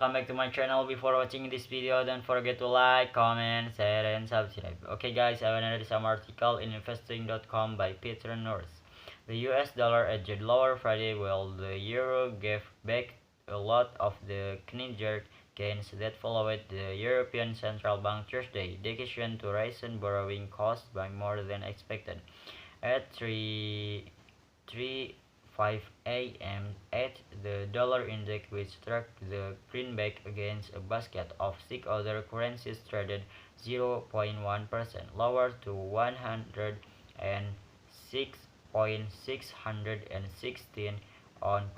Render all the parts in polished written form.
welcome back to my channel. Before watching this video, don't forget to like, comment, share, and subscribe. Okay guys, I want to read some article in investing.com by Peter Norris. The US dollar edged lower Friday while the euro gave back a lot of the knee-jerk gains that followed the European Central Bank Thursday decision to raise borrowing costs by more than expected. At 3:05 a.m. at the dollar index, which struck the greenback against a basket of six other currencies, traded 0.1% lower to 106.616 on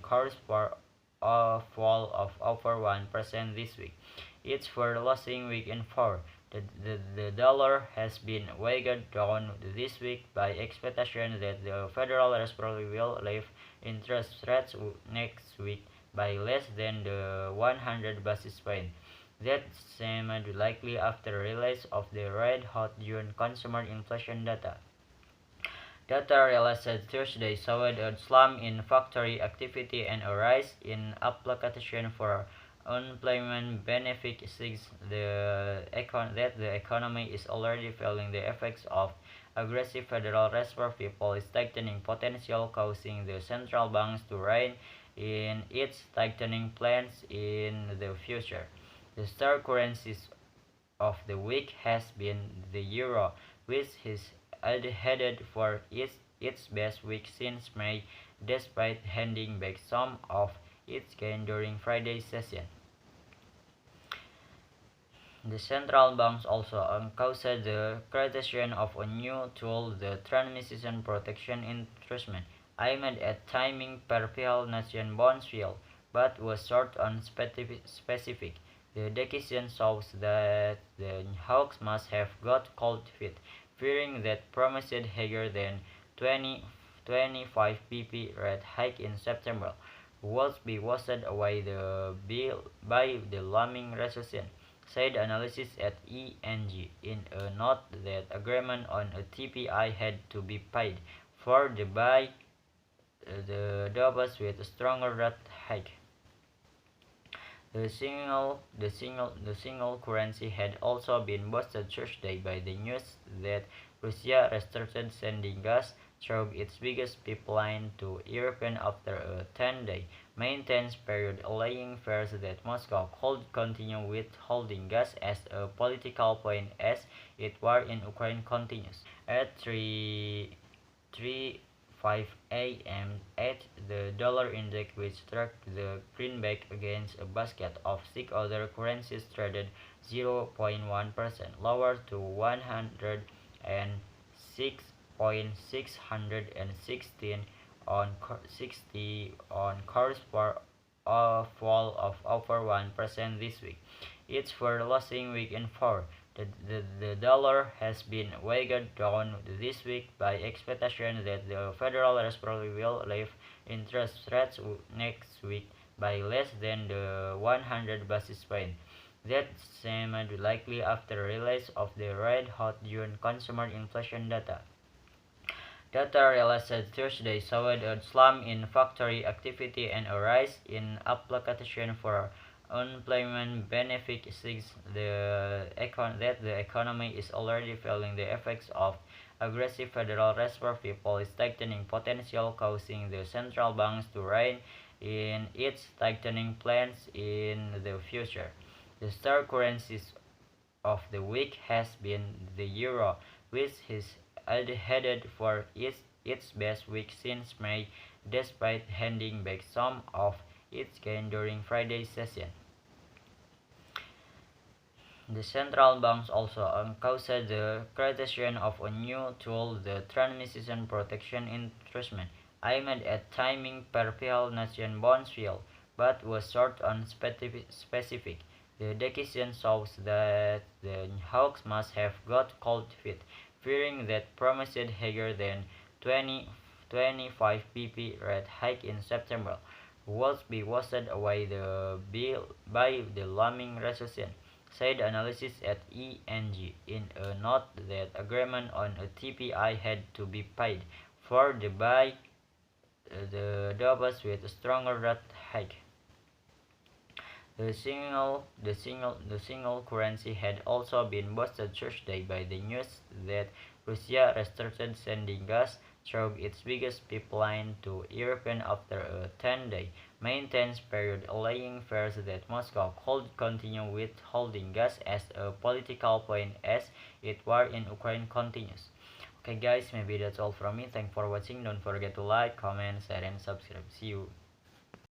course for a fall of over 1% this week. It's for losing week in four. The dollar has been weighed down this week by expectation that the Federal Reserve will lift interest rates next week by less than the 100 basis points. That seemed likely after release of the red-hot June consumer inflation data. Data released Thursday showed a slump in factory activity and a rise in application for unemployment benefits suggests that the economy is already feeling the effects of aggressive Federal Reserve policy tightening potential, causing the central banks to rein in its tightening plans in the future. The star currencies of the week has been the euro, which is headed for its best week since May, despite handing back some of its gain during Friday's session. The central banks also announced the creation of a new tool, the Transmission Protection Instrument, aimed at timing perpetual nation bonds yield, but was short on specific. The decision shows that the hawks must have got cold feet, fearing that promised higher than 25 pp rate hike in September would be washed away by the looming recession, said analysts at ENG in a note that agreement on a TPI had to be paid for by the doubles with a stronger rate hike. The single currency had also been boosted Thursday by the news that Russia restarted sending gas through its biggest pipeline to Europe after a 10-day maintenance period, allaying fears that Moscow could continue withholding gas as a political point as its war in Ukraine continues. At 3:05 a.m. at the dollar index, which struck the greenback against a basket of six other currencies, traded 0.1% lower to 106.616 on course for a fall of over 1% this week. It's for losing week in four. The dollar has been weighed down this week by expectation that the Federal Reserve will lift interest rates next week by less than the 100 basis points. That seemed likely after release of the red-hot June consumer inflation data. Data released Thursday showed a slump in factory activity and a rise in application for unemployment benefits suggests that the economy is already feeling the effects of aggressive Federal Reserve policy tightening potential, causing the central banks to rein in its tightening plans in the future. The star currencies of the week has been the euro, which is headed for its best week since May, despite handing back some of its gain during Friday's session. The central banks also announced the creation of a new tool, the Transmission Protection Instrument, aimed at timing perpetual nation bonds yield, but was short on specific. The decision shows that the hawks must have got cold feet, fearing that promised higher than 25 pp rate hike in September would be washed away by the looming recession, said analysts at ENG in a note that agreement on a TPI had to be paid for by the doubles with a stronger rate hike. The single currency had also been boosted Thursday by the news that Russia restarted sending gas through its biggest pipeline to Europe after a 10-day maintenance period, allaying fears that Moscow could continue withholding gas as a political point as its war in Ukraine continues. Okay guys, maybe that's all from me. Thanks for watching. Don't forget to like, comment, share, and subscribe. See you.